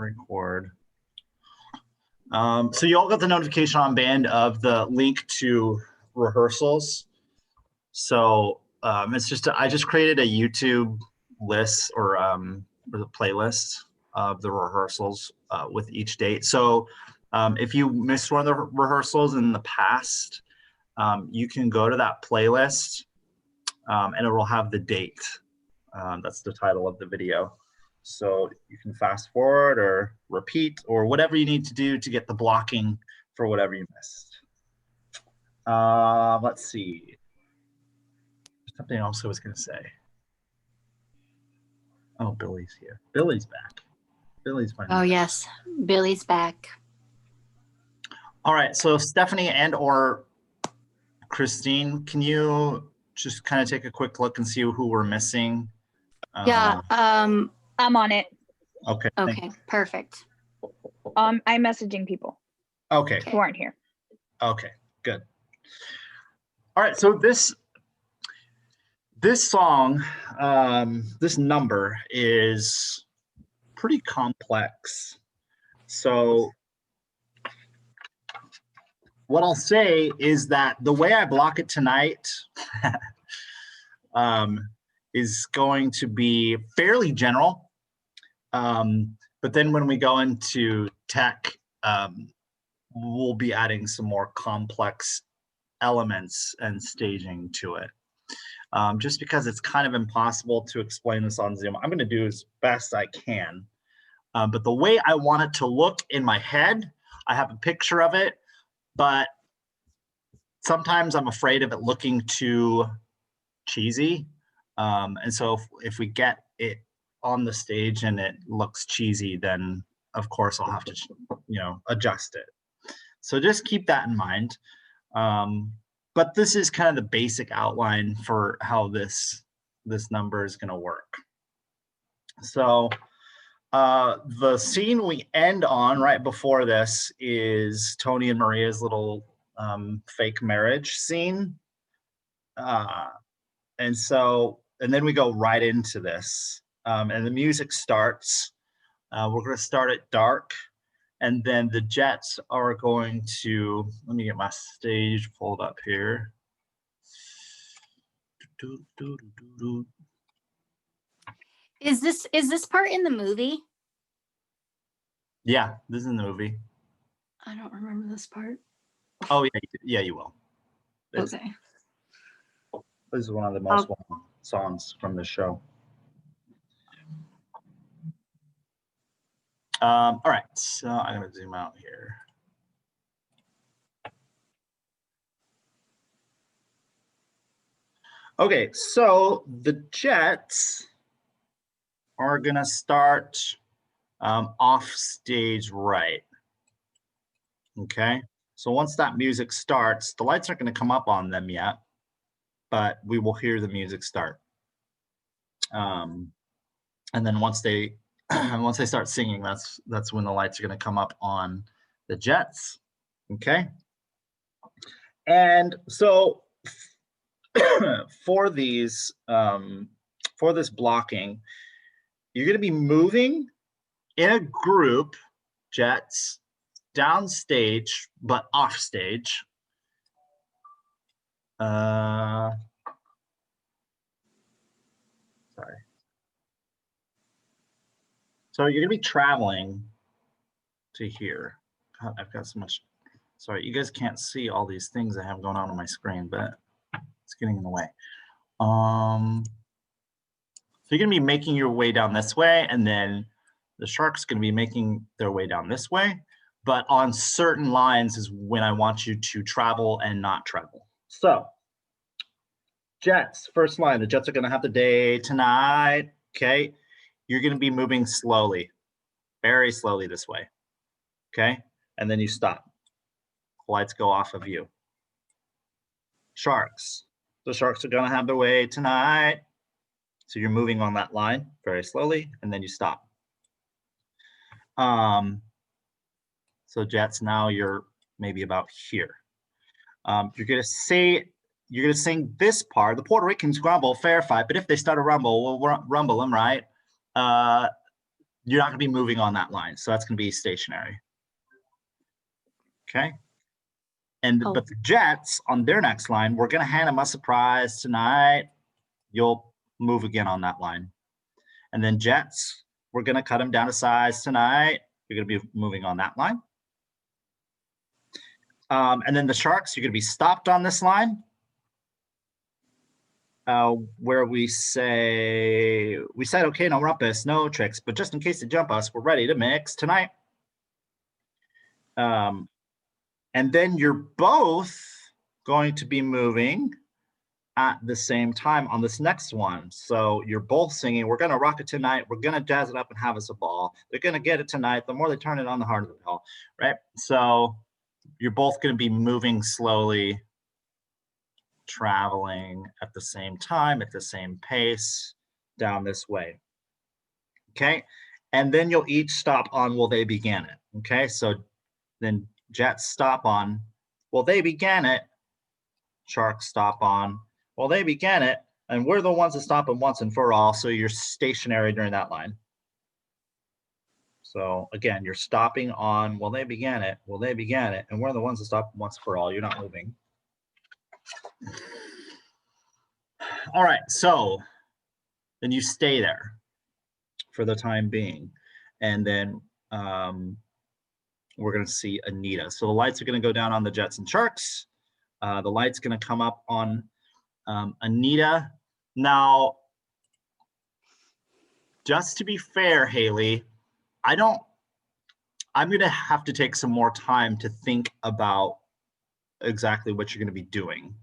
record. So you all got the notification on band of the link to rehearsals. So it's just, I just created a YouTube list or the playlist of the rehearsals with each date. So if you missed one of the rehearsals in the past, you can go to that playlist and it will have the date. That's the title of the video. So you can fast forward or repeat or whatever you need to do to get the blocking for whatever you missed. Let's see. Something else I was going to say. Oh, Billy's here. Billy's back. Billy's finally back. Yes, Billy's back. All right, so Stephanie and or Christine, can you just kind of take a quick look and see who we're missing? Yeah, I'm on it. Okay. Okay, perfect. I'm messaging people. Okay. Who aren't here. Okay, good. All right, so this song, this number is pretty complex. So what I'll say is that the way I block it tonight is going to be fairly general. But then when we go into tech, we'll be adding some more complex elements and staging to it. Just because it's kind of impossible to explain this on Zoom, I'm going to do as best I can. But the way I want it to look in my head, I have a picture of it, but sometimes I'm afraid of it looking too cheesy. And so if we get it on the stage and it looks cheesy, then of course I'll have to, adjust it. So just keep that in mind. But this is kind of the basic outline for how this number is going to work. So the scene we end on right before this is Tony and Maria's little fake marriage scene. And then we go right into this. And the music starts. We're going to start at dark. And then the Jets are going to, let me get my stage pulled up here. Is this part in the movie? Yeah, this is in the movie. I don't remember this part. Oh yeah, you will. Okay. This is one of the most well-known songs from the show. All right, so I'm going to zoom out here. Okay, so the Jets are going to start off stage right. Okay, so once that music starts, the lights aren't going to come up on them yet, but we will hear the music start. And then once they start singing, that's when the lights are going to come up on the Jets. Okay. And so for this blocking, you're going to be moving in a group, Jets, downstage, but off stage. Sorry. So you're going to be traveling to here. God, I've got so much. Sorry, you guys can't see all these things I have going on my screen, but it's getting in the way. So you're going to be making your way down this way, and then the Sharks going to be making their way down this way. But on certain lines is when I want you to travel and not travel. So Jets, first line, the Jets are going to have the day tonight. Okay. You're going to be moving slowly, very slowly this way. Okay. And then you stop. Lights go off of you. Sharks. The Sharks are going to have their way tonight. So you're moving on that line very slowly, and then you stop. So Jets, now you're maybe about here. You're going to sing this part. The Puerto Ricans grumble, fair fight, but if they start a rumble, we'll rumble them, right? you're not gonna be moving on that line, so that's gonna be stationary. Okay? And, Oh. but the Jets on their next line, we're gonna hand them a surprise tonight. You'll move again on that line. And then Jets, we're gonna cut them down to size tonight. You're gonna be moving on that line. And then the Sharks, you're gonna be stopped on this line. Where we said, okay, no rumpus, no tricks, but just in case they jump us, we're ready to mix tonight. And then you're both going to be moving at the same time on this next one. So you're both singing, we're gonna rock it tonight, we're gonna jazz it up and have us a ball. They're gonna get it tonight. The more they turn it on, the harder the bell, right? So you're both gonna be moving slowly, traveling at the same time, at the same pace, down this way. Okay, and then you'll each stop on "Well, they began it." Okay, so then Jets stop on "Well, they began it." Sharks stop on "Well, they began it," and we're the ones that stop them once and for all. So you're stationary during that line. So again, you're stopping on "Well, they began it." Well, they began it, and we're the ones that stop once for all. You're not moving. All right, so then you stay there for the time being. And then we're going to see Anita. So the lights are going to go down on the Jets and Sharks. The light's going to come up on Anita. Now, just to be fair, Haley, I'm going to have to take some more time to think about exactly what you're going to be doing.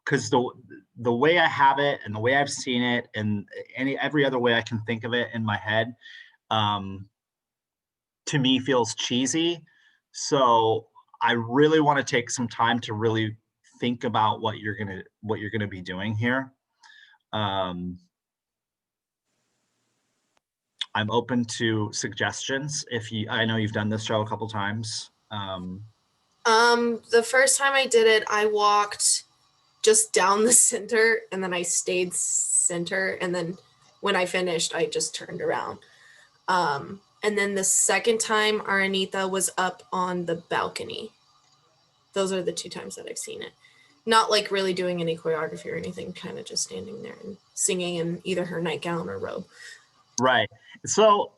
Because the way I have it and the way I've seen it and every other way I can think of it in my head, to me feels cheesy. So I really want to take some time to really think about what you're gonna be doing here. I'm open to suggestions. I know you've done this show a couple times. The first time I did it, I walked just down the center and then I stayed center. And then when I finished, I just turned around. And then the second time, our Anita was up on the balcony. Those are the two times that I've seen it. Not like really doing any choreography or anything, kind of just standing there and singing in either her nightgown or robe. Right. So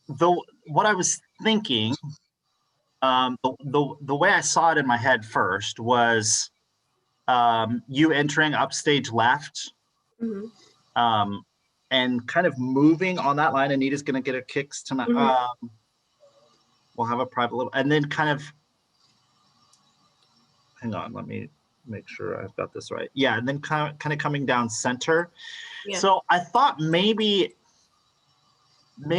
what I was thinking, the way I saw it in my head first was you entering upstage left, and kind of moving on that line. Anita's going to get her kicks tonight. We'll have a private little, and then kind of, hang on, let me make sure I've got this right. Yeah, and then kind of coming down center. Yeah. So I thought maybe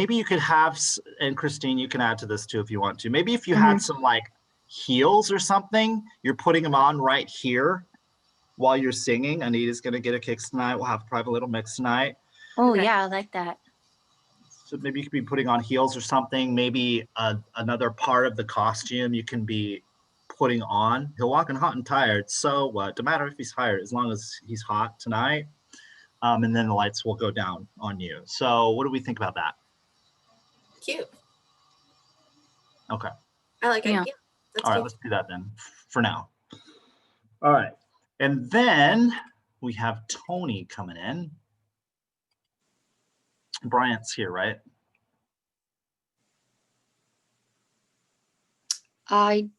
you could have, and Christine, you can add to this too if you want to. Maybe if you had some like heels or something, you're putting them on right here while you're singing. Anita's going to get her kicks tonight. We'll have a private little mix tonight. Oh, yeah, I like that. So maybe you could be putting on heels or something. Maybe another part of the costume you can be putting on. He'll walk in hot and tired. So what? No matter if he's tired, as long as he's hot tonight. And then the lights will go down on you. So what do we think about that? Cute. Okay. I like it. Yeah. That's all right, let's do that then for now. All right. And then we have Tony coming in. Bryant's here, right? I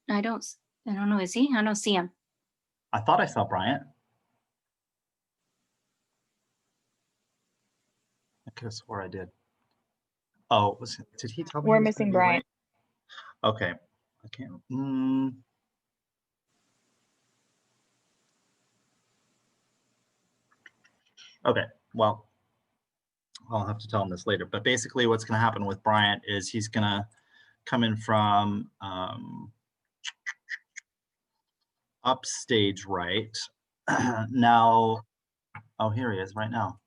don't know. Is he? I don't see him. I thought I saw Bryant. I could have swore I did. Oh, did he tell me? We're missing Bryant. Okay. I can't. Okay. Well, I'll have to tell him this later. But basically what's going to happen with Bryant is he's going to come in from upstage right. Now, oh, here he is right now.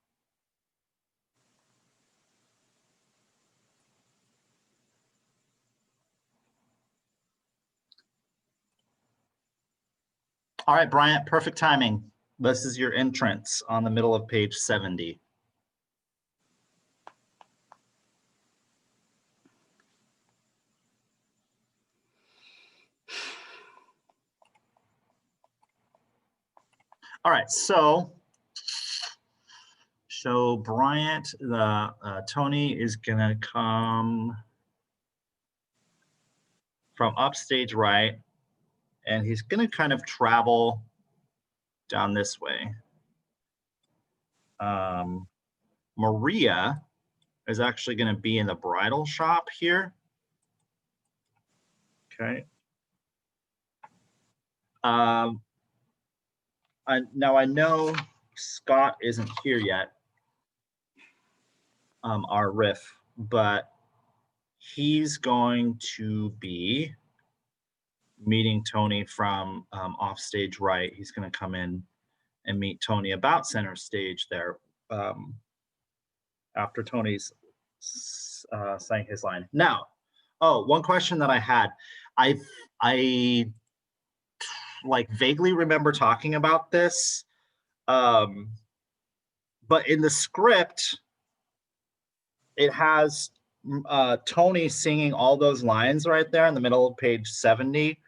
All right, Bryant, perfect timing. This is your entrance on the middle of page 70. All right, so Bryant, Tony is gonna come from upstage right, and he's gonna kind of travel down this way. Maria is actually gonna be in the bridal shop here. Okay. Now I know Scott isn't here yet, our riff, but he's going to be meeting Tony from offstage right. He's going to come in and meet Tony about center stage there after Tony's sang his line. Now, one question that I had, I like vaguely remember talking about this, but in the script, it has Tony singing all those lines right there in the middle of page 70.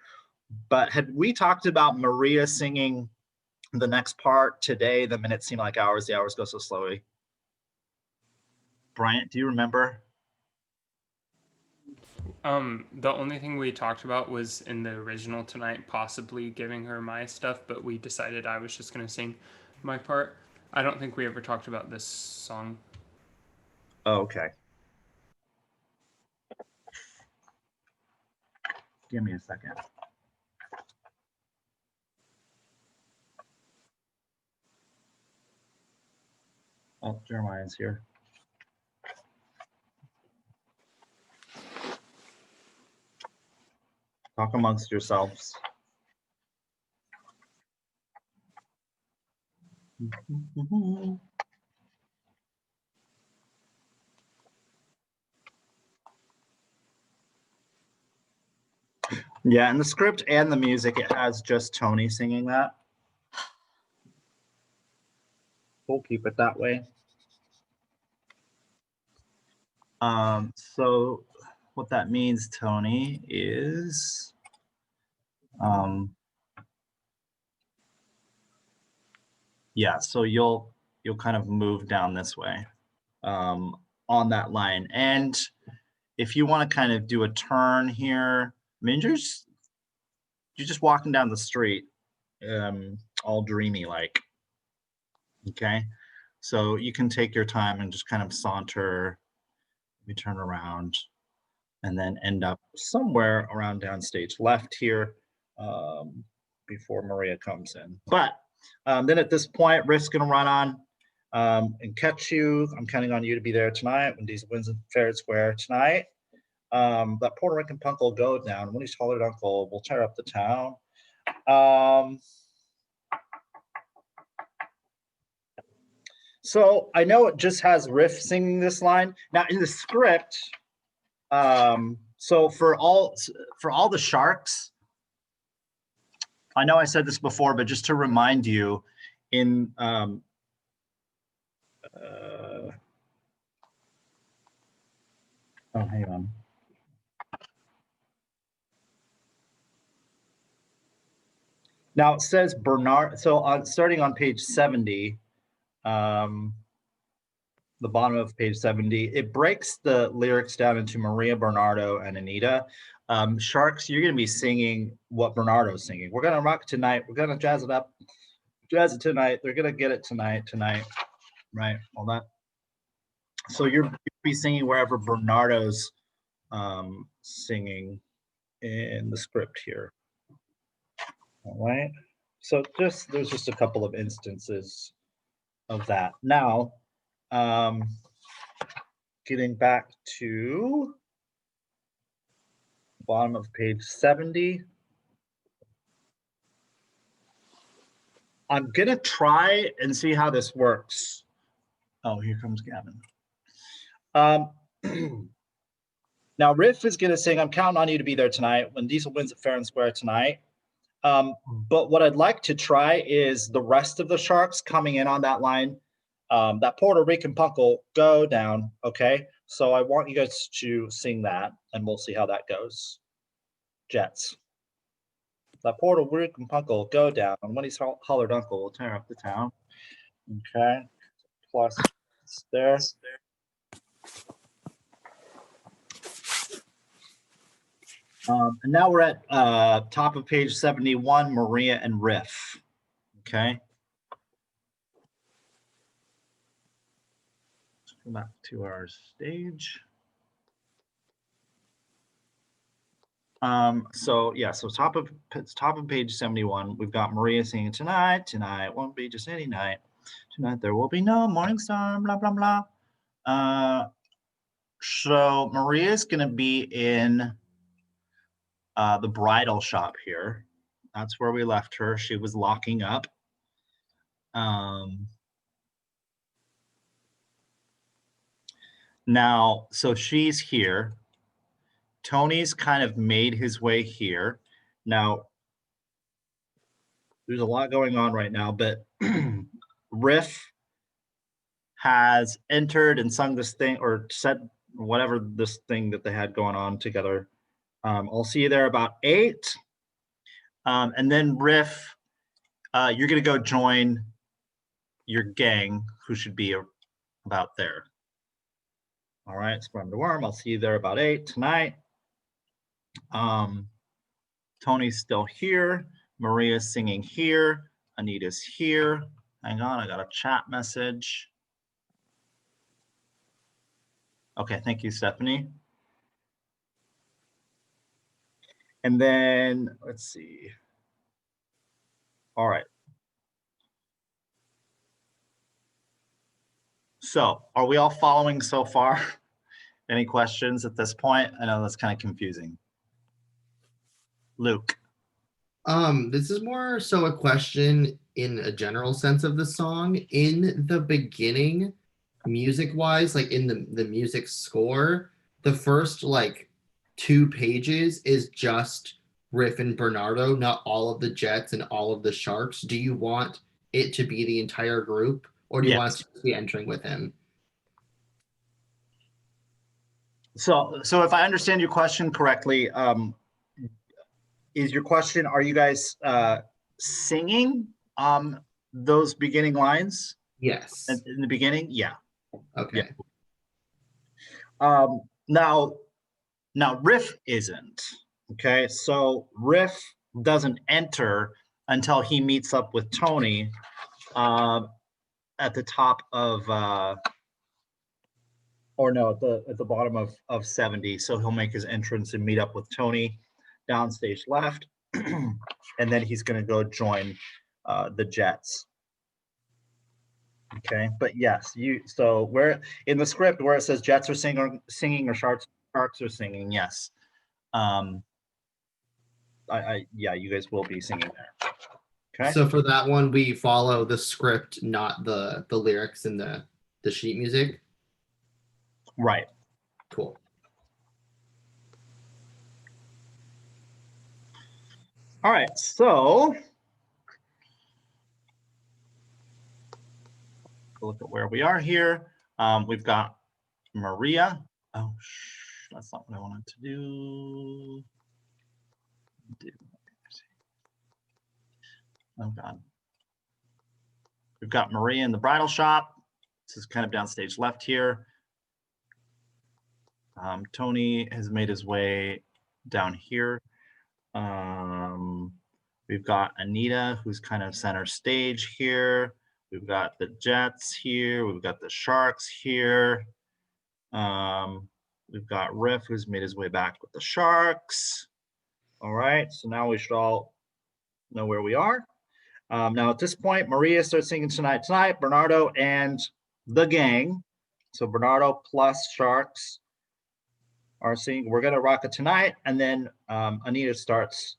But had we talked about Maria singing the next part today, the minutes seem like hours, the hours go so slowly? Bryant, do you remember? The only thing we talked about was in the original tonight, possibly giving her my stuff, but we decided I was just going to sing my part. I don't think we ever talked about this song. Oh, okay. Give me a second. Oh, Jeremiah's here. Talk amongst yourselves. Yeah, in the script and the music, it has just Tony singing that. We'll keep it that way. So what that means, Tony, is yeah, so you'll kind of move down this way on that line. And if you want to kind of do a turn here, I mean, you're just walking down the street, all dreamy like. Okay, so you can take your time and just kind of saunter. We turn around and then end up somewhere around downstage left here before Maria comes in. But then at this point, Riff's gonna run on and catch you. I'm counting on you to be there tonight when Diesel wins in Fair Square tonight. That Puerto Rican punk will go down. When he's hollered uncle, we'll tear up the town. So I know it just has Riff singing this line. Now in the script, so for all the sharks, I know I said this before, but just to remind you, in oh, hang on. Now it says Bernard. So starting on page 70. The bottom of page 70, it breaks the lyrics down into Maria, Bernardo, and Anita. Sharks, you're going to be singing what Bernardo's singing. We're going to rock tonight. We're going to jazz it up. Jazz it tonight. They're going to get it tonight, right? All that. So you'll be singing wherever Bernardo's singing in the script here. All right. So there's just a couple of instances of that. Now, getting back to bottom of page 70. I'm gonna try and see how this works. Oh, here comes Gavin. Now Riff is gonna sing, I'm counting on you to be there tonight when Diesel wins at Fair and Square tonight. But what I'd like to try is the rest of the sharks coming in on that line. That Puerto Rican punk will go down, okay? So I want you guys to sing that, and we'll see how that goes. Jets. The portal Rick and Puckle go down. When he's hollered uncle will tear up the town. Okay. Plus it's there. And now we're at top of page 71, Maria and Riff. Okay. Let's go back to our stage. So yeah, so top of page 71, we've got Maria singing tonight won't be just any night. Tonight there will be no morning star, blah, blah, blah. So Maria's gonna be in the bridal shop here. That's where we left her. She was locking up. Now, so she's here. Tony's kind of made his way here. Now, there's a lot going on right now, but Riff has entered and sung this thing or said whatever this thing that they had going on together. I'll see you there about 8. And then Riff, you're gonna go join your gang, who should be about there. All right, Sperm to Worm, I'll see you there about 8 tonight. Tony's still here. Maria's singing here. Anita's here. Hang on, I got a chat message. Okay, thank you, Stephanie. And then, let's see. All right. So, are we all following so far? Any questions at this point? I know that's kind of confusing. Luke. This is more so a question in a general sense of the song. In the beginning, music-wise, like in the music score, the first like 2 pages is just Riff and Bernardo, not all of the Jets and all of the Sharks. Do you want it to be the entire group, or do you want us to be entering with him? So if I understand your question correctly, is your question, are you guys singing those beginning lines Yes. in the beginning? Yeah. Okay. Yeah. Now Riff isn't. Okay, so Riff doesn't enter until he meets up with Tony at the top of at the bottom of 70. So he'll make his entrance and meet up with Tony downstage left, and then he's going to go join the Jets. Okay, but yes, so where in the script where it says Jets are singing or Sharks are singing, yes. Yeah, you guys will be singing there. Okay. So for that one, we follow the script, not the lyrics and the sheet music. Right. Cool. All right, so look at where we are here. We've got Maria. Oh, that's not what I wanted to do. Oh God. We've got Maria in the bridal shop. This is kind of downstage left here. Tony has made his way down here. We've got Anita, who's kind of center stage here. We've got the Jets here. We've got the Sharks here. We've got Riff, who's made his way back with the Sharks. All right, so now we should all know where we are. Now at this point, Maria starts singing Tonight, Bernardo and the gang. So Bernardo plus Sharks are singing We're Gonna Rock It Tonight. And then Anita starts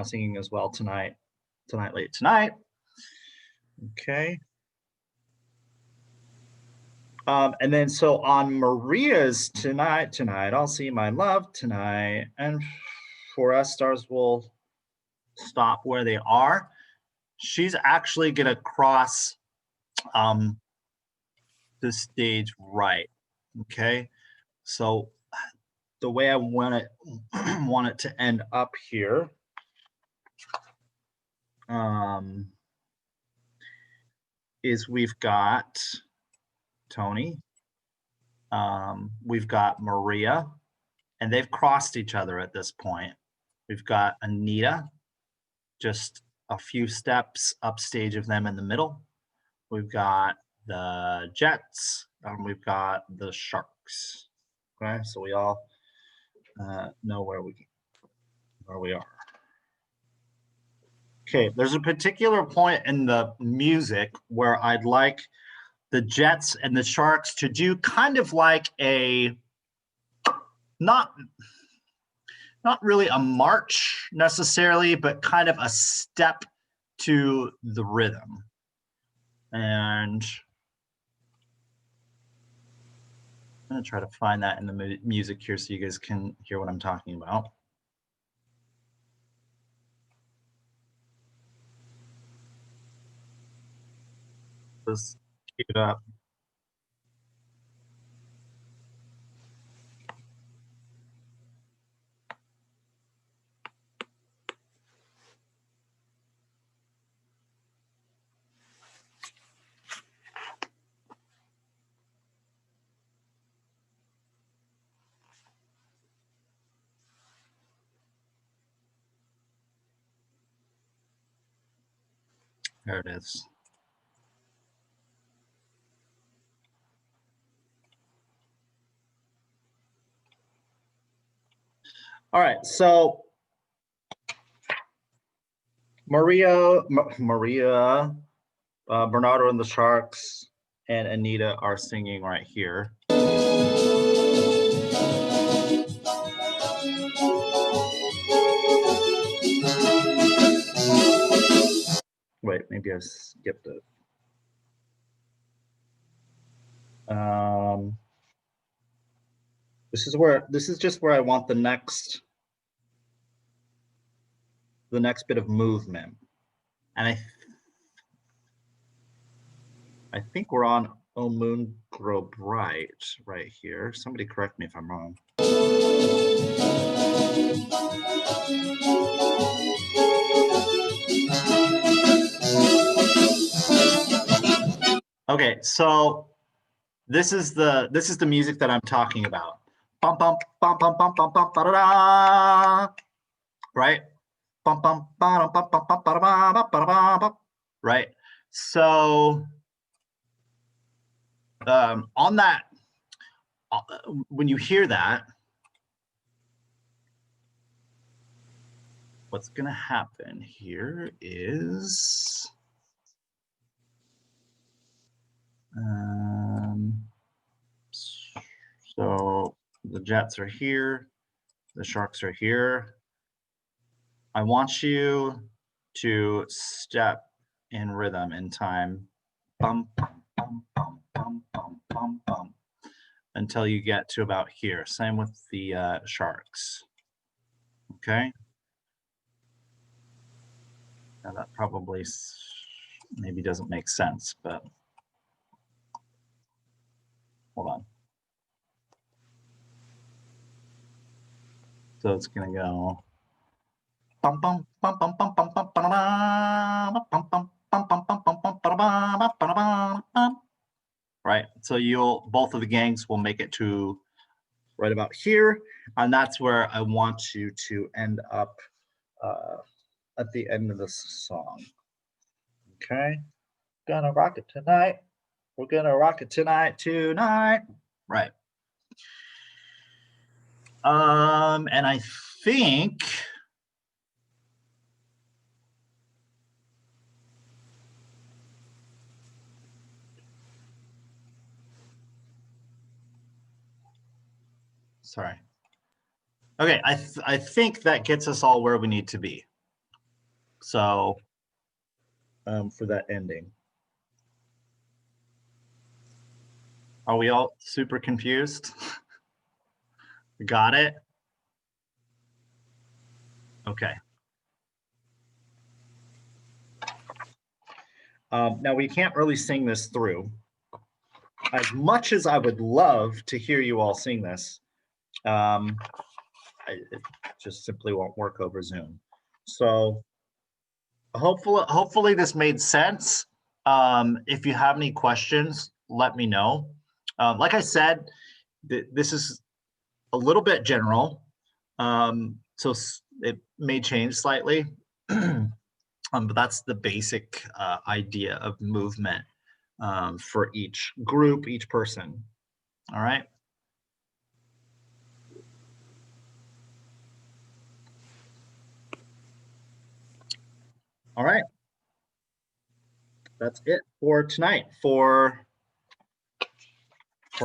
singing as well, Tonight, Late Tonight. Okay. And then so on Maria's Tonight, I'll See My Love Tonight. And for us, stars will stop where they are. She's actually gonna cross the stage right. Okay. So the way I want it to end up here is we've got Tony, we've got Maria, and they've crossed each other at this point. We've got Anita, just a few steps upstage of them in the middle. We've got the Jets, and we've got the Sharks. Okay, so we all know where we are. Okay, there's a particular point in the music where I'd like the Jets and the Sharks to do kind of like a not really a march necessarily, but kind of a step to the rhythm. And I'm gonna try to find that in the music here so you guys can hear what I'm talking about. Let's keep it up. There it is. All right, so Maria, Bernardo and the Sharks, and Anita are singing right here. Wait, maybe I skipped it. This is just where I want the next bit of movement. And I think we're on O Moon Grow Bright right here. Somebody correct me if I'm wrong. Okay, so this is the music that I'm talking about. Bum bum bum bum bum bum bum ba da da. Right? Bum bum ba bum bum bum ba da ba ba. Right? So on that, when you hear that, what's gonna happen here is so the Jets are here, the Sharks are here. I want you to step in rhythm in time. Bum, bum, bum, bum, bum, bum, bum, bum, until you get to about here. Same with the Sharks. Okay. Now that probably maybe doesn't make sense, but hold on. So it's gonna go bum bum bum bum bum bum bum bum bum bum bum bum bum bum bum. Right. So both of the gangs will make it to right about here, and that's where I want you to end up at the end of this song. Okay. Gonna rock it tonight. We're gonna rock it tonight. Right. And I think sorry. Okay, I think that gets us all where we need to be. So for that ending. Are we all super confused? Got it? Okay. Now we can't really sing this through. As much as I would love to hear you all sing this, it just simply won't work over Zoom. So Hopefully this made sense. If you have any questions, let me know. Like I said, this is a little bit general, so it may change slightly. But that's the basic idea of movement for each group, each person. All right. All right. That's it for tonight for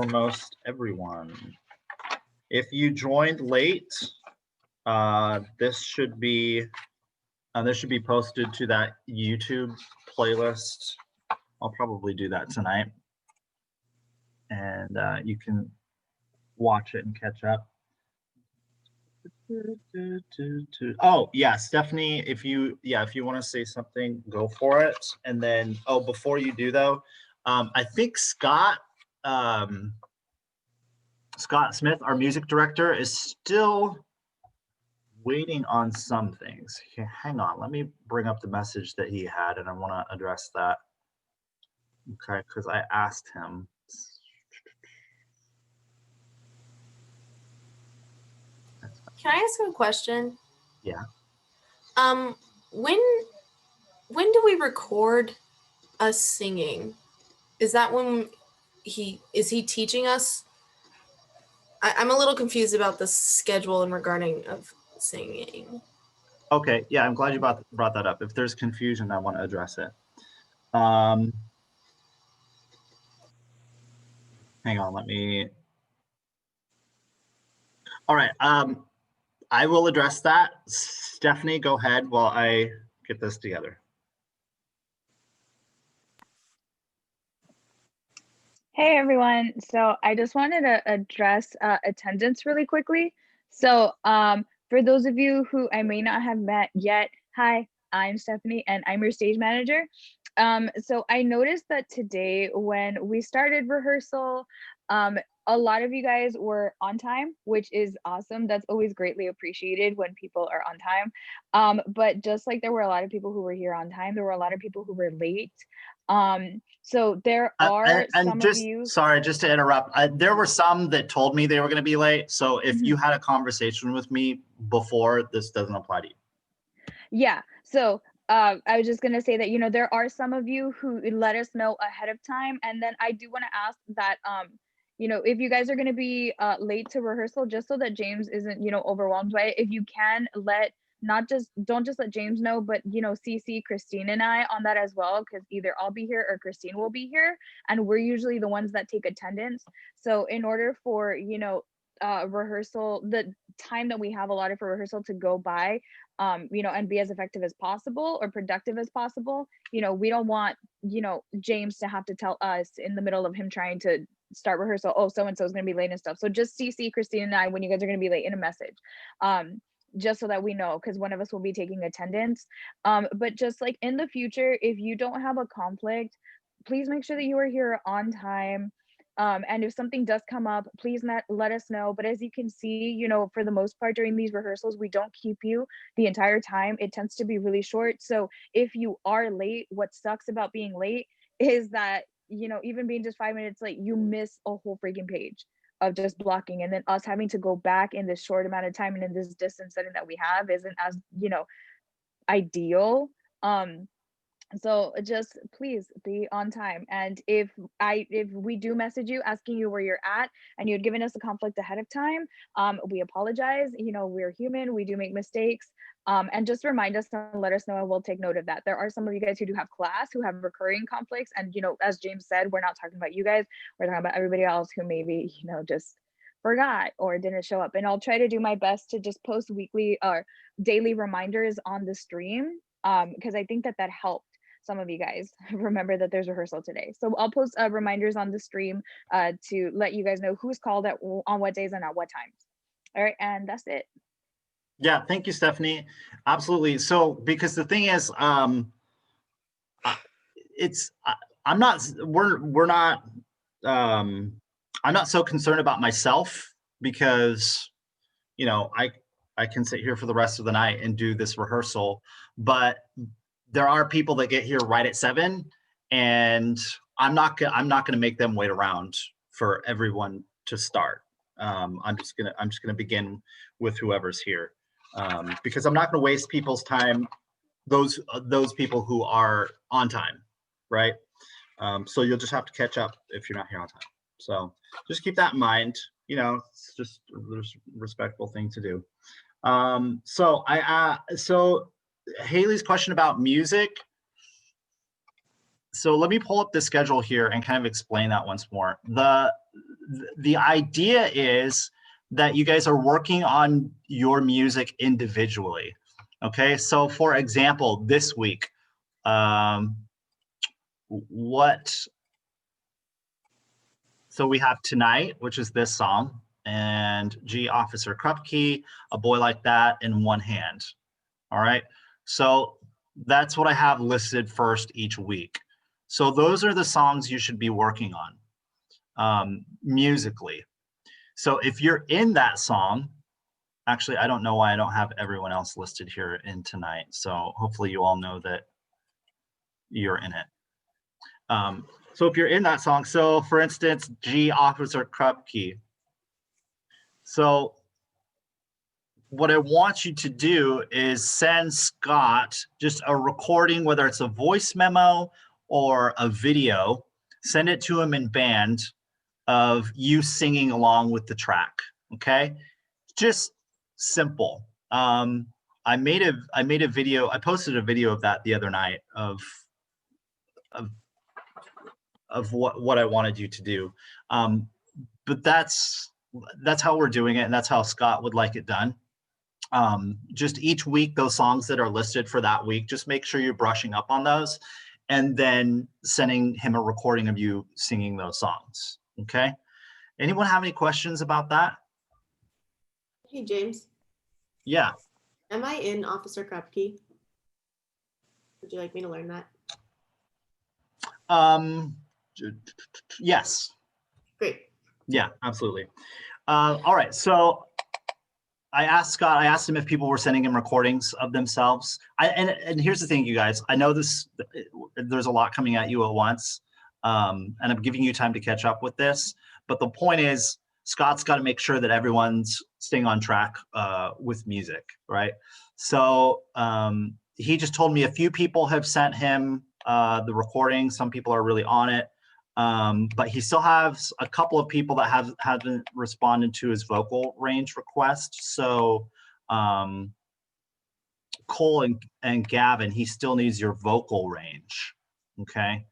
most everyone. If you joined late, this should be posted to that YouTube playlist. I'll probably do that tonight, and you can watch it and catch up. Oh yeah, Stephanie, if you want to say something, go for it. And then, oh, before you do though, I think Scott Smith, our music director, is still waiting on some things. Here, hang on, let me bring up the message that he had, and I want to address that. Okay, because I asked him. Can I ask a question? Yeah. When do we record us singing? Is that when is he teaching us? I'm a little confused about the schedule and regarding of singing. Okay, yeah, I'm glad you brought that up. If there's confusion, I want to address it. Hang on, let me. All right, I will address that. Stephanie, go ahead while I get this together. Hey everyone. So I just wanted to address attendance really quickly. So for those of you who I may not have met yet, hi, I'm Stephanie and I'm your stage manager. So I noticed that today when we started rehearsal, a lot of you guys were on time, which is awesome. That's always greatly appreciated when people are on time. But just like there were a lot of people who were here on time, there were a lot of people who were late. So there are some just, of you. Sorry, just to interrupt. There were some that told me they were going to be late. So if you had a conversation with me before, this doesn't apply to you. Yeah. So I was just gonna say that, you know, there are some of you who let us know ahead of time. And then I do want to ask that you know, if you guys are going to be late to rehearsal, just so that James isn't, you know, overwhelmed by it, if you can don't just let James know, but, you know, CC Christine and I on that as well, because either I'll be here or Christine will be here, and we're usually the ones that take attendance. So in order for, you know, rehearsal, the time that we have allotted for rehearsal to go by, you know, and be as effective as possible or productive as possible, you know, we don't want, you know, James to have to tell us in the middle of him trying to start rehearsal, oh, so and so is going to be late and stuff. So just CC Christine and I when you guys are going to be late in a message, just so that we know, because one of us will be taking attendance. But just like in the future, if you don't have a conflict, please make sure that you are here on time. And if something does come up, please let us know. But as you can see, you know, for the most part during these rehearsals, we don't keep you the entire time. It tends to be really short. So if you are late, what sucks about being late is that, you know, even being just 5 minutes late, you miss a whole freaking page of just blocking. And then us having to go back in this short amount of time and in this distance setting that we have isn't as, you know, ideal. So just please be on time. And if we do message you asking you where you're at and you had given us a conflict ahead of time, we apologize. You know, we're human, we do make mistakes. And just remind us and let us know, and we'll take note of that. There are some of you guys who do have class who have recurring conflicts, and, you know, as James said, we're not talking about you guys, we're talking about everybody else who maybe, you know, just forgot or didn't show up. And I'll try to do my best to just post weekly or daily reminders on the stream, because I think that helped some of you guys remember that there's rehearsal today. So I'll post reminders on the stream to let you guys know who's called on what days and at what times. All right, and that's it. Yeah, thank you, Stephanie. Absolutely. So, because the thing is, I'm not so concerned about myself, because, you know, I can sit here for the rest of the night and do this rehearsal, but there are people that get here right at 7, and I'm not gonna make them wait around for everyone to start. I'm just gonna begin with whoever's here, because I'm not gonna waste people's time. Those people who are on time, right? So you'll just have to catch up if you're not here on time. So just keep that in mind. You know, it's just a respectful thing to do. So Haley's question about music. So let me pull up the schedule here and kind of explain that once more. The idea is that you guys are working on your music individually. Okay, so for example, this week, so we have Tonight, which is this song, and G Officer Krupke, A Boy Like That in One Hand. All right, so that's what I have listed first each week. So those are the songs you should be working on musically. So if you're in that song, actually, I don't know why I don't have everyone else listed here in Tonight. So hopefully you all know that you're in it. So if you're in that song, so for instance, G Officer Krupke. So what I want you to do is send Scott just a recording, whether it's a voice memo or a video, send it to him in band of you singing along with the track, okay? Just simple. I made a video, I posted a video of that the other night of what I wanted you to do. But that's how we're doing it, and that's how Scott would like it done. Just each week, those songs that are listed for that week, just make sure you're brushing up on those and then sending him a recording of you singing those songs, okay? Anyone have any questions about that? Hey, James. Yeah. Am I in Officer Krupke? Would you like me to learn that? Yes. Great. Yeah, absolutely. All right, so I asked Scott, I asked him if people were sending him recordings of themselves. And here's the thing, you guys, I know there's a lot coming at you at once, and I'm giving you time to catch up with this. But the point is, Scott's got to make sure that everyone's staying on track with music, right? So he just told me a few people have sent him the recording. Some people are really on it. But he still has a couple of people that haven't responded to his vocal range request. So Cole and Gavin, he still needs your vocal range, okay?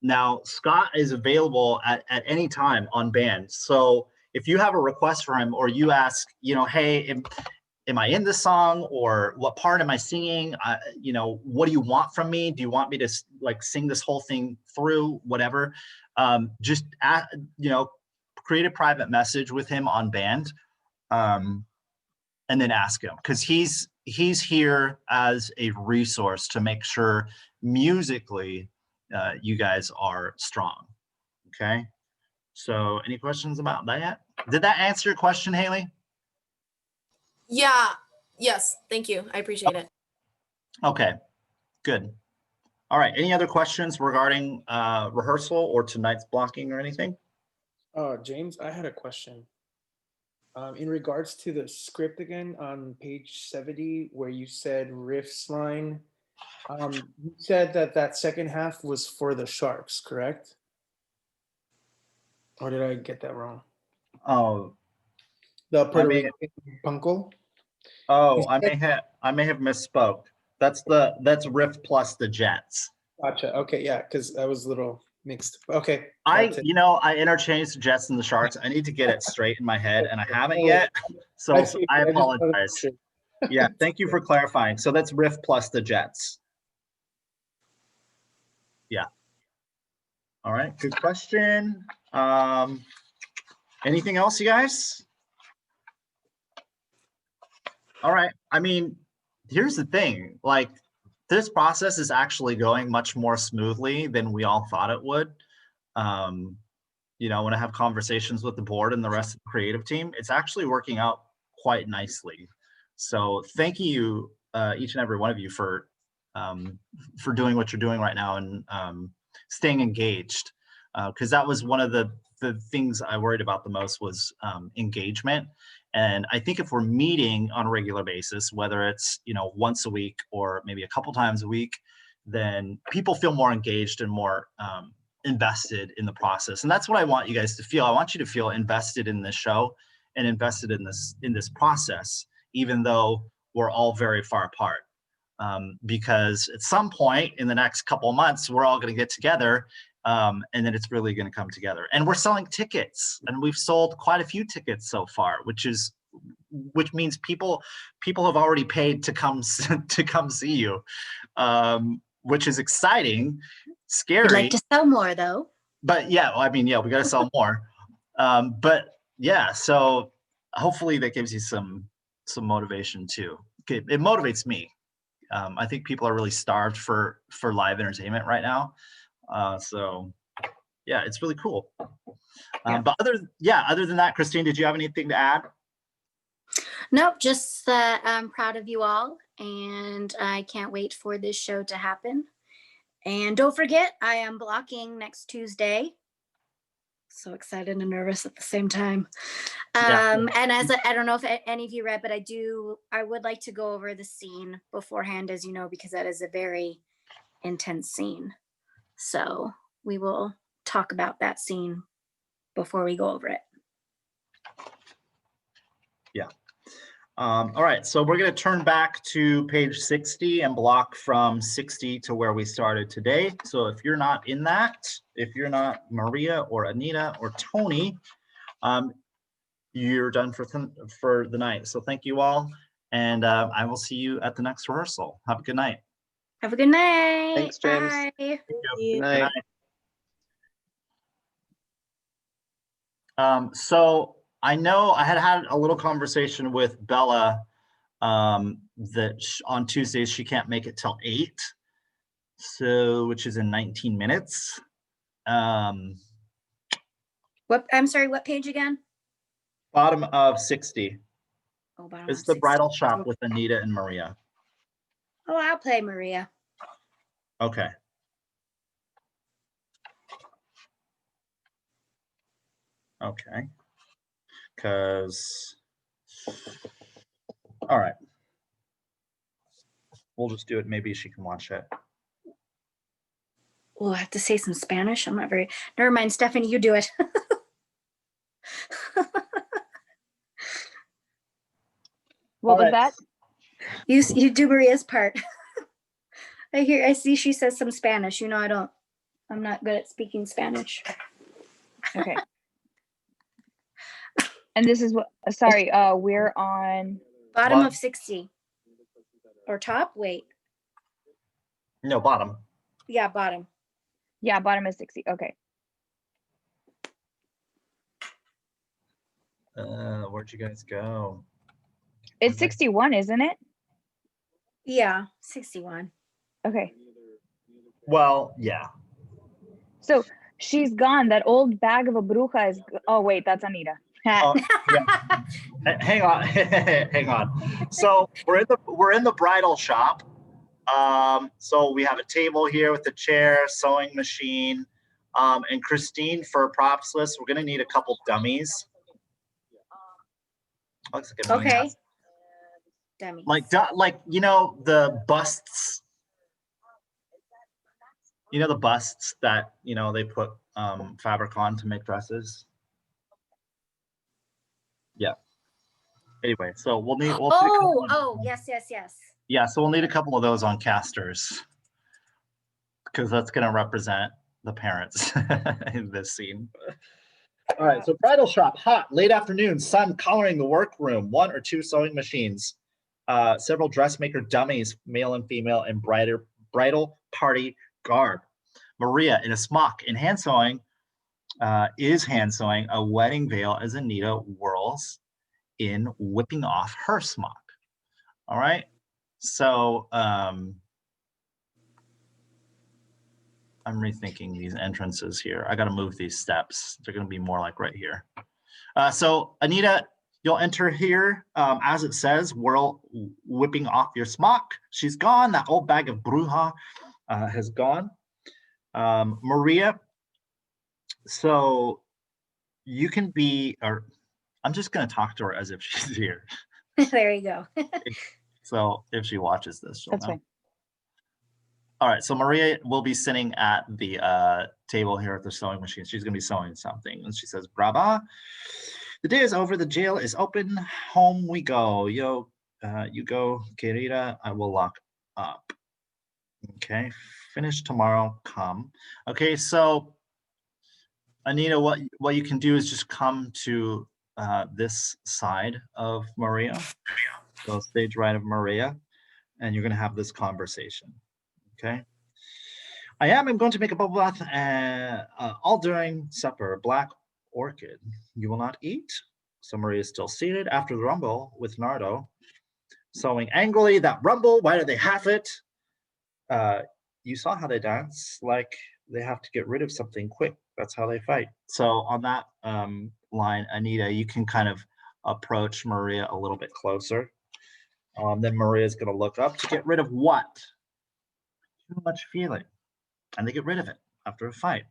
Now, Scott is available at any time on band. So if you have a request for him, or you ask, you know, hey, am I in this song, or what part am I singing? You know, what do you want from me? Do you want me to like sing this whole thing through, whatever? Just, you know, create a private message with him on band, and then ask him, because he's here as a resource to make sure musically you guys are strong, okay? So any questions about that? Did that answer your question, Haley? Yeah. Yes. Thank you. I appreciate it. Okay, good. All right, any other questions regarding rehearsal or tonight's blocking or anything? James, I had a question. In regards to the script again on page 70, where you said riffs line, you said that second half was for the Sharks, correct? Or did I get that wrong? Oh, The Puerto Rican Punko? oh, I may have misspoke. That's riff plus the Jets. Gotcha. Okay, yeah, because I was a little mixed. Okay. I interchanged the Jets and the Sharks. I need to get it straight in my head, and I haven't yet. So I apologize. Yeah, thank you for clarifying. So that's riff plus the Jets. Yeah. All right, good question. Anything else, you guys? All right. I mean, here's the thing. Like, this process is actually going much more smoothly than we all thought it would. You know, when I have conversations with the board and the rest of the creative team, it's actually working out quite nicely. So thank you, each and every one of you, for for doing what you're doing right now and staying engaged. Because that was one of the things I worried about the most was engagement. And I think if we're meeting on a regular basis, whether it's, you know, once a week or maybe a couple times a week, then people feel more engaged and more invested in the process. And that's what I want you guys to feel. I want you to feel invested in this show and invested in this process, even though we're all very far apart. Because at some point in the next couple of months, we're all going to get together, and then it's really going to come together. And we're selling tickets, and we've sold quite a few tickets so far, which means people have already paid to come see you, which is exciting, scary. I'd like to sell more though. But yeah, I mean, yeah, we got to sell more. But yeah, so hopefully that gives you some motivation too. It motivates me. I think people are really starved for live entertainment right now. So yeah, it's really cool. But other than that, Christine, did you have anything to add? Nope, just that I'm proud of you all and I can't wait for this show to happen. And don't forget, I am blocking next Tuesday. So excited and nervous at the same time. And as I don't know if any of you read, but I would like to go over the scene beforehand, as you know, because that is a very intense scene. So we will talk about that scene before we go over it. Yeah. All right, so we're going to turn back to page 60 and block from 60 to where we started today. So if you're not in that, if you're not Maria or Anita or Tony, you're done for the night. So thank you all, and I will see you at the next rehearsal. Have a good night. Have a good night. Thanks, James. Bye. Good night. So I know I had a little conversation with Bella that on Tuesdays she can't make it till 8, so which is in 19 minutes. What? I'm sorry. What page again? Bottom of 60. Oh, bottom It's of the 60. bridal shop with Anita and Maria. Oh, I'll play Maria. Okay. Okay. Because, all right. We'll just do it. Maybe she can watch it. Oh, I have to say some Spanish. I'm not very. Never mind, Stephanie. You do it. What was right. that? You do Maria's part. I see she says some Spanish. You know, I'm not good at speaking Spanish. Okay. And this is what, sorry, we're on, Bottom Bottom. of 60. Or top? Wait. No, bottom. Yeah, bottom. yeah, bottom is 60. Okay. Where'd you guys go? It's Okay. 61, isn't it? Yeah, 61. Okay. Well, yeah. So she's gone. That old bag of a bruja is, oh wait, that's Anita. Oh, yeah. Hang on, hang on. So we're in the bridal shop. So we have a table here with a chair, sewing machine, and Christine for props list. We're gonna need a couple dummies. Looks like a mean Okay. ass. Dummies. Like you know the busts. You know the busts that they put fabric on to make dresses. Yeah. Anyway, so we'll need a couple of- yes. Yeah, so we'll need a couple of those on casters because that's going to represent the parents in this scene. All right, so bridal shop, hot, late afternoon, sun coloring the workroom, 1 or 2 sewing machines, several dressmaker dummies, male and female, in bridal party garb. Maria in a smock in hand sewing is hand sewing a wedding veil as Anita whirls in whipping off her smock. All right. So I'm rethinking these entrances here. I got to move these steps. They're going to be more like right here. So Anita, You'll enter here, as it says, whirl whipping off your smock. She's gone. That old bag of bruja has gone. Maria, so you can be, or I'm just going to talk to her as if she's here. There you go. So if she watches this, she'll That's know. fine. All right, so Maria will be sitting at the table here at the sewing machine. She's going to be sewing something. And she says, Brava, the day is over. The jail is open. Home we go. You go, querida. I will lock up. Okay, finish tomorrow. Come. Okay, so Anita, what you can do is just come to this side of Maria. So stage right of Maria, and you're going to have this conversation. Okay. I'm going to make a bubble bath all during supper. Black orchid. You will not eat. So Maria is still seated after the rumble with Nardo, sewing angrily. That rumble, why do they have it? You saw how they dance, like they have to get rid of something quick. That's how they fight. So on that line, Anita, you can kind of approach Maria a little bit closer. Then Maria is going to look up to get rid of what? Too much feeling. And they get rid of it after a fight.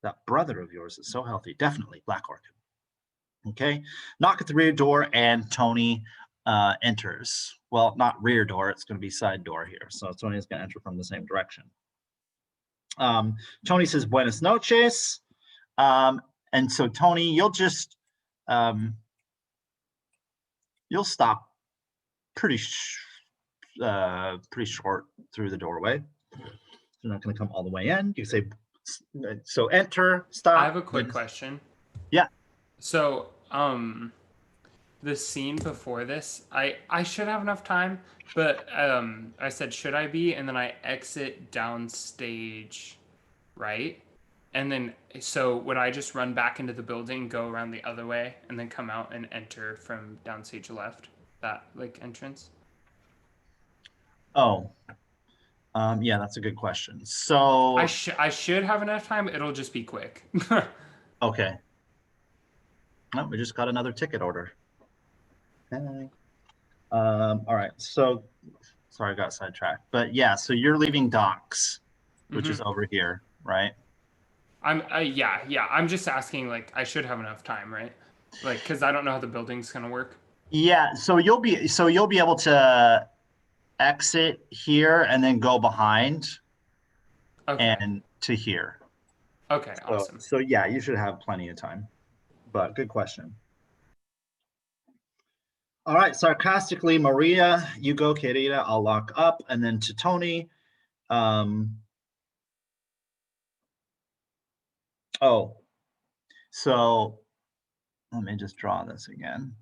That brother of yours is so healthy. Definitely Black Orchid. Okay. Knock at the rear door and Tony enters. Well, not rear door. It's going to be side door here. So Tony is going to enter from the same direction. Tony says, Buenas noches. And so Tony, you'll just, you'll stop pretty short through the doorway. You're not going to come all the way in. You say, so enter, stop. I have a quick question. Yeah. So, the scene before this, I should have enough time, but I said, should I be? And then I exit downstage, right? And then, so would I just run back into the building, go around the other way, and then come out and enter from downstage left? That, like, entrance? Oh. Yeah, that's a good question. So I should have enough time. It'll just be quick. okay. Oh, we just got another ticket order. Okay. All right. So sorry, I got sidetracked. But yeah, so you're leaving docks, which is over here, right? Yeah. I'm just asking, like, I should have enough time, right? Like, because I don't know how the building's gonna work. Yeah. So you'll be able to exit here and then go behind and to here. Okay, awesome. So yeah, you should have plenty of time. But good question. All right, sarcastically, Maria, you go, querida, I'll lock up. And then to Tony. Oh, so let me just draw this again.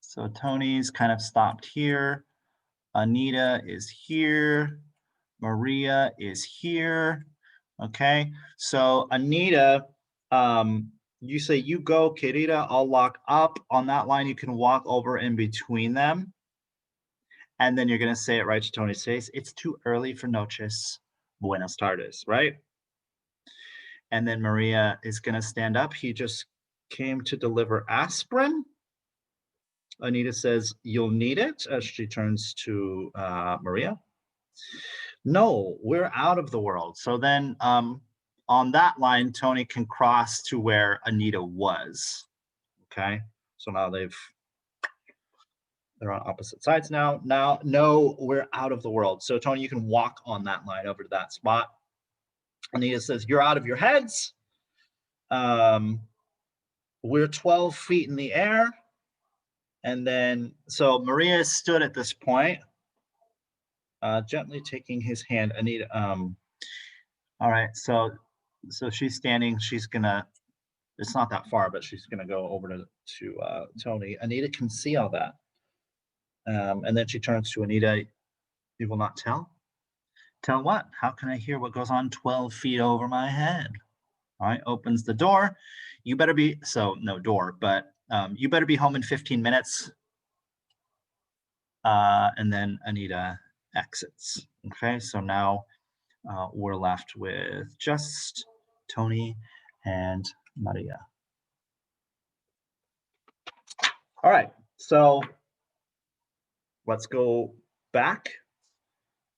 So Tony's kind of stopped here. Anita is here. Maria is here. Okay, so Anita, you say you go, querida, I'll lock up. On that line, you can walk over in between them. And then you're going to say it right to Tony's face. It's too early for noches. Buenas tardes, right? And then Maria is going to stand up. He just came to deliver aspirin. Anita says, you'll need it, as she turns to Maria. No, we're out of the world. So then on that line, Tony can cross to where Anita was. Okay, so now they're on opposite sides now. Now, no, we're out of the world. So Tony, you can walk on that line over to that spot. Anita says, you're out of your heads. We're 12 feet in the air. And then, so Maria stood at this point, gently taking his hand. Anita, all right, so she's standing, she's gonna, it's not that far, but she's gonna go over to Tony. Anita can see all that. And then she turns to Anita, you will not tell? Tell what? How can I hear what goes on 12 feet over my head? All right, opens the door. You better be, so no door, but you better be home in 15 minutes. And then Anita exits. Okay, so now we're left with just Tony and Maria. All right, so let's go back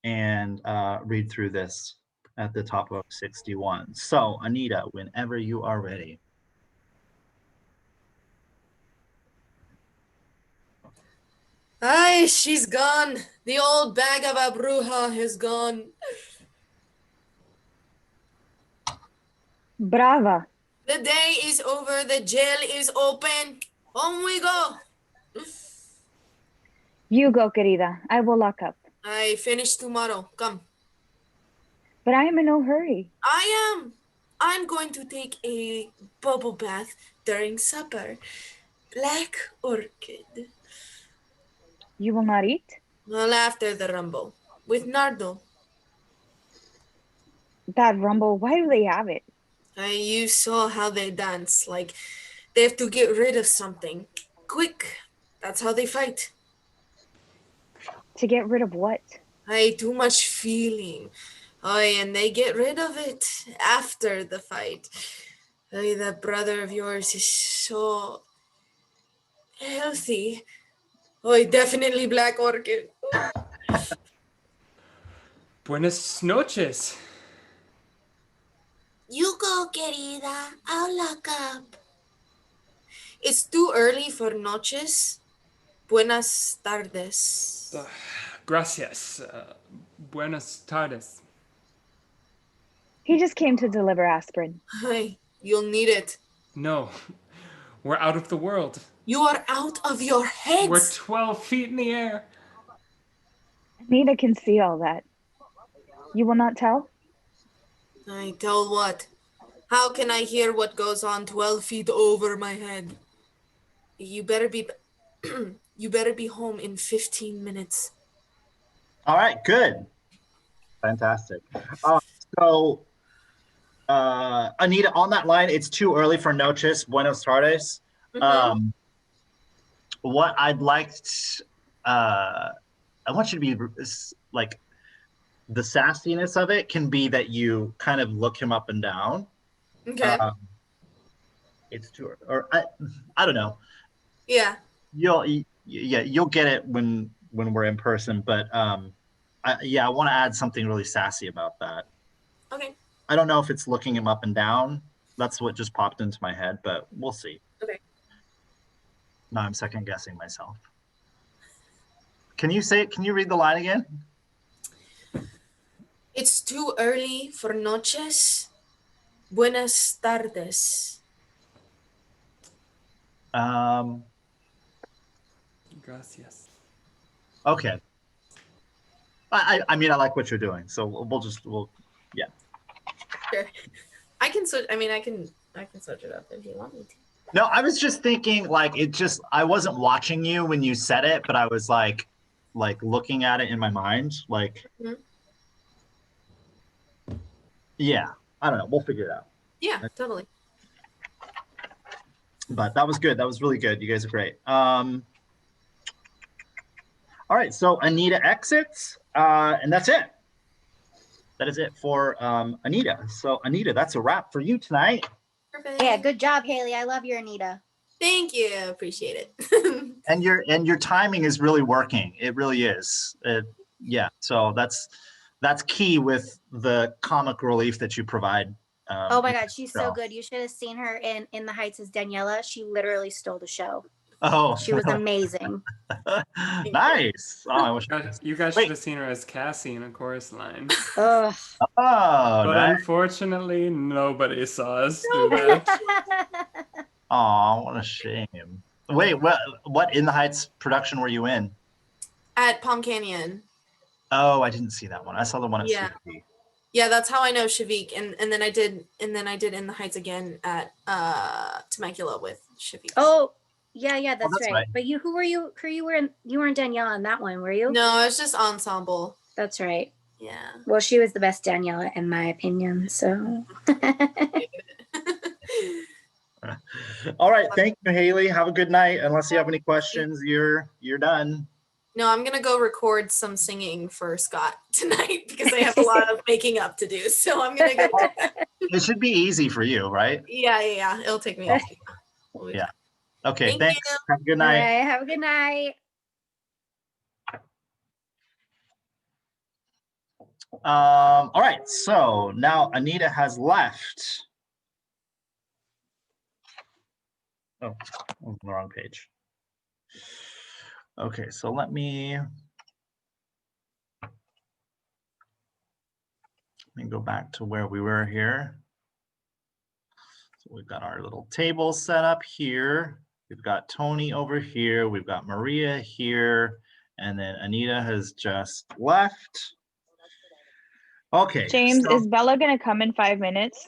and read through this at the top of 61. So Anita, whenever you are ready. Ay, she's gone. The old bag of a bruja is gone. Brava. The day is over. The jail is open. Home we go. You go, querida. I will lock up. I finish tomorrow. Come. But I am in no hurry. I am. I'm going to take a bubble bath during supper. Black orchid. You will not eat? Well, after the rumble. With Nardo. That rumble, why do they have it? You saw how they dance. Like, they have to get rid of something. Quick. That's how they fight. To get rid of what? Too much feeling. And they get rid of it after the fight. That brother of yours is so healthy. Definitely Black Orchid. Buenas noches. You go, querida. I'll lock up. It's too early for noches. Buenas tardes. Gracias. Buenas tardes. He just came to deliver aspirin. You'll need it. No, we're out of the world. You are out of your heads. We're 12 feet in the air. Anita can see all that. You will not tell? I tell what? How can I hear what goes on 12 feet over my head? You better be you better be home in 15 minutes. All right, good. Fantastic. So, Anita, on that line, it's too early for noches. Buenos tardes. Mhm. What I'd like, I want you to be like, the sassiness of it can be that you kind of look him up and down. Okay. It's too, or I don't know. Yeah. You'll get it when we're in person. But I want to add something really sassy about that. Okay. I don't know if it's looking him up and down. That's what just popped into my head, but we'll see. Okay. Now I'm second guessing myself. Can you say it? Can you read the line again? It's too early for noches. Buenas tardes. Gracias. Okay. I mean, I like what you're doing, so we'll yeah. Sure. I can switch. I mean, I can switch it up if you want me to. No, I was just thinking like I wasn't watching you when you said it, but I was like looking at it in my mind, like. Mhm. Yeah, I don't know. We'll figure it out. Yeah, totally. But that was good. That was really good. You guys are great. All right, so Anita exits, and that's it. That is it for Anita. So Anita, that's a wrap for you tonight. Perfect. Yeah, good job, Haley. I love your Anita. Thank you. Appreciate it. And your timing is really working. It really is. Yeah. So that's key with the comic relief that you provide. Oh my God, she's so so. good. You should have seen her in the Heights as Daniela. She literally stole the show. Oh, She was amazing. nice. Oh, I wish. You guys Wait. should have seen her as Cassie in a chorus line. Ugh. Oh, But nice. unfortunately, nobody saw us do that. Oh, what a shame. Wait, what In the Heights production were you in? At Palm Canyon. Oh, I didn't see that one. I saw the one at Yeah. CFP. Yeah, that's how I know Shavik, and then I did In the Heights again at Temecula with Shavik. Oh, yeah, that's, that's right. right. But you were in Daniela on that one, were you? No, it's just ensemble. That's right. Yeah. Well, she was the best Daniela in my opinion. So All right, thank you, Haley. Have a good night. Unless you have any questions, you're done. No, I'm gonna go record some singing for Scott tonight because I have a lot of making up to do. So I'm gonna go. It should be easy for you, right? Yeah. It'll take me. Yeah. Okay, Thank thanks. you. Have a good All night. right. Have a good night. All right, so now Anita has left. Oh, I'm on the wrong page. Okay, so let me go back to where we were here. So we've got our little table set up here. We've got Tony over here. We've got Maria here. And then Anita has just left. Okay. James, so- is Bella gonna come in 5 minutes?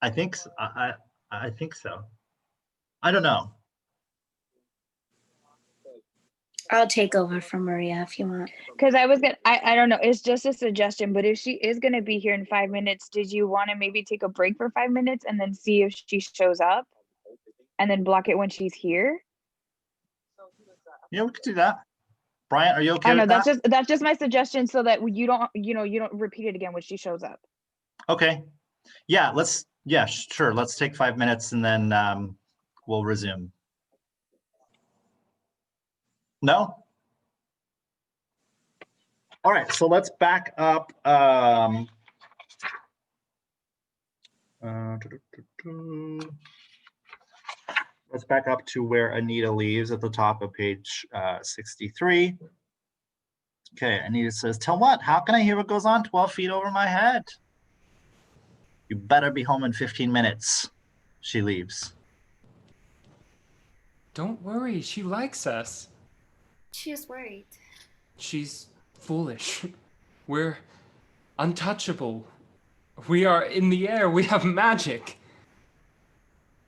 I think so. I think so. I don't know. I'll take over from Maria if you want. Because I don't know, it's just a suggestion, but if she is gonna be here in 5 minutes, did you want to maybe take a break for 5 minutes and then see if she shows up? And then block it when she's here? Yeah, we could do that. Bryant, are you okay I know, with that? that's just my suggestion so that you don't repeat it again when she shows up. Okay. Yeah, sure. Let's take 5 minutes and then we'll resume. No? All right, so let's back up. Let's back up to where Anita leaves at the top of page 63. Okay, Anita says, tell what? How can I hear what goes on 12 feet over my head? You better be home in 15 minutes. She leaves. Don't worry, she likes us. She is worried. She's foolish. We're untouchable. We are in the air. We have magic.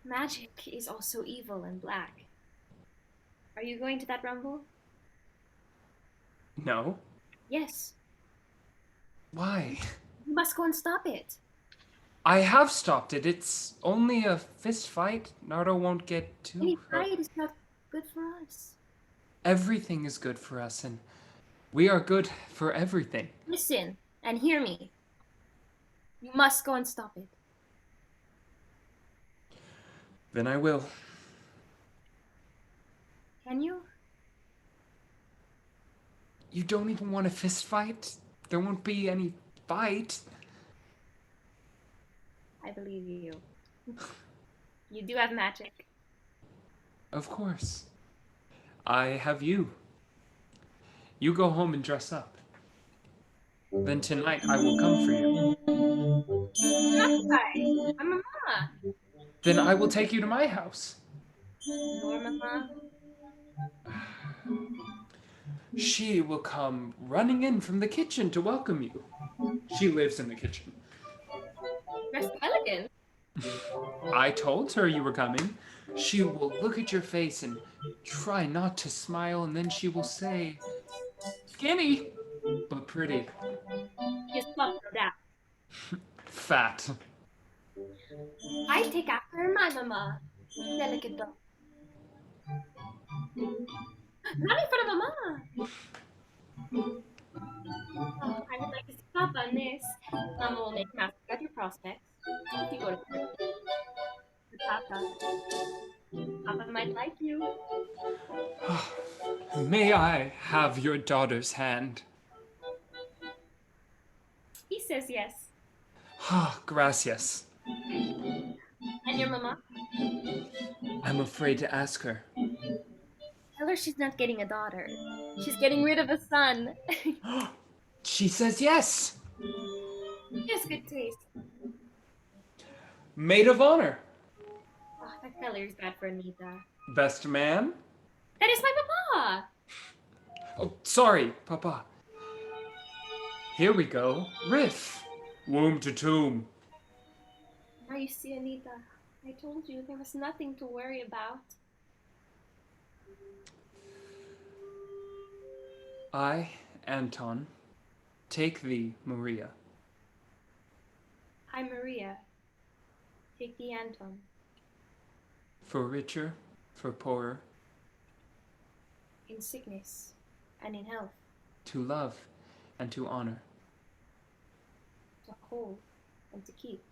Magic is also evil and black. Are you going to that rumble? No. Yes. Why? You must go and stop it. I have stopped it. It's only a fist fight. Naruto won't get Any too hurt. fight is not good for us. Everything is good for us, and we are good for everything. Listen and hear me. You must go and stop it. Then I will. Can you? You don't even want a fist fight? There won't be any fight. I believe you. You do have magic. Of course. I have you. You go home and dress up. Then tonight I will come for you. Hi, I'm Mama. Then I will take you to my house. Your Mama. She will come running in from the kitchen to welcome you. She lives in the kitchen. Dressed elegant. I told her you were coming. She will look at your face and try not to smile, and then she will say, skinny, but pretty. Just love for that. Fat. I take after my Mama. Delicate dog. Not in front of Mama. Oh, I would like to see Papa on this. Mama will make math about your prospects. If you go to Papa might like you. May I have your daughter's hand? He says yes. Ah, gracias. And your Mama? I'm afraid to ask her. Tell her she's not getting a daughter. She's getting rid of a son. She says yes. She has good taste. Maid of honor. Oh, that feller is bad for Anita. Best man. That is my Papa. Oh, sorry, Papa. Here we go. Riff. Womb to tomb. Now you see, Anita. I told you there was nothing to worry about. I, Anton, take thee, Maria. I, Maria. Take the Anton. For richer, for poorer, In sickness and in health. to love and to honor. To hold and to keep.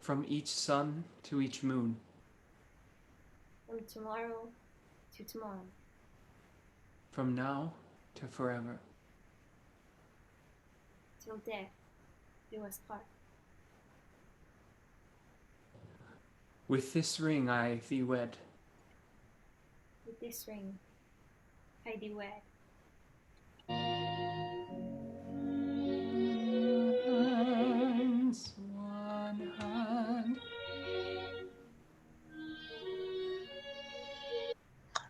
From each sun to each moon. From tomorrow to tomorrow. From now to forever. Till death do us part. With this ring I thee wed. With this ring, I thee wed. Hands, one hand.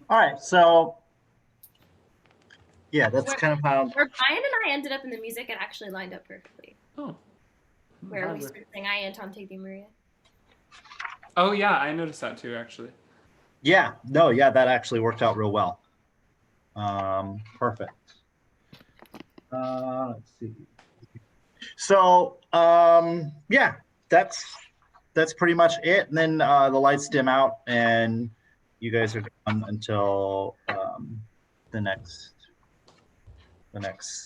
All right, so yeah, that's Where- kind of how. Where Brian and I ended up in the music, it actually lined up perfectly. Oh. Where we started saying, I, Anton, take thee, Maria. Oh yeah, I noticed that too actually. Yeah, no, yeah, that actually worked out real well. Perfect. Let's see. So, yeah, that's pretty much it. And then the lights dim out, and you guys are done until the next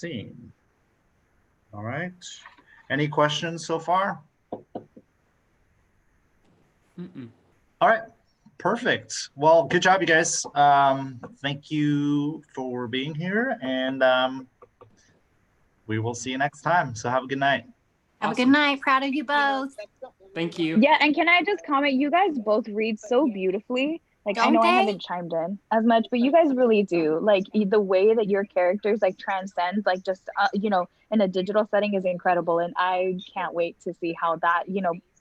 scene. All right. Any questions so far? Mm-mm. All right. Perfect. Well, good job, you guys. Thank you for being here, and we will see you next time. So have a good night. Have a good Awesome. night. Proud of you both. Thank you. Yeah, and can I just comment? You guys both read so beautifully. Like, I Don't know I they? haven't chimed in as much, but you guys really do. Like, the way that your characters like transcend, like just in a digital setting is incredible, and I can't wait to see how that,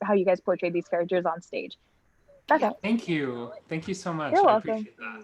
how you guys portray these characters on stage. That's it. Thank you. Thank you so much. You're I welcome. appreciate that.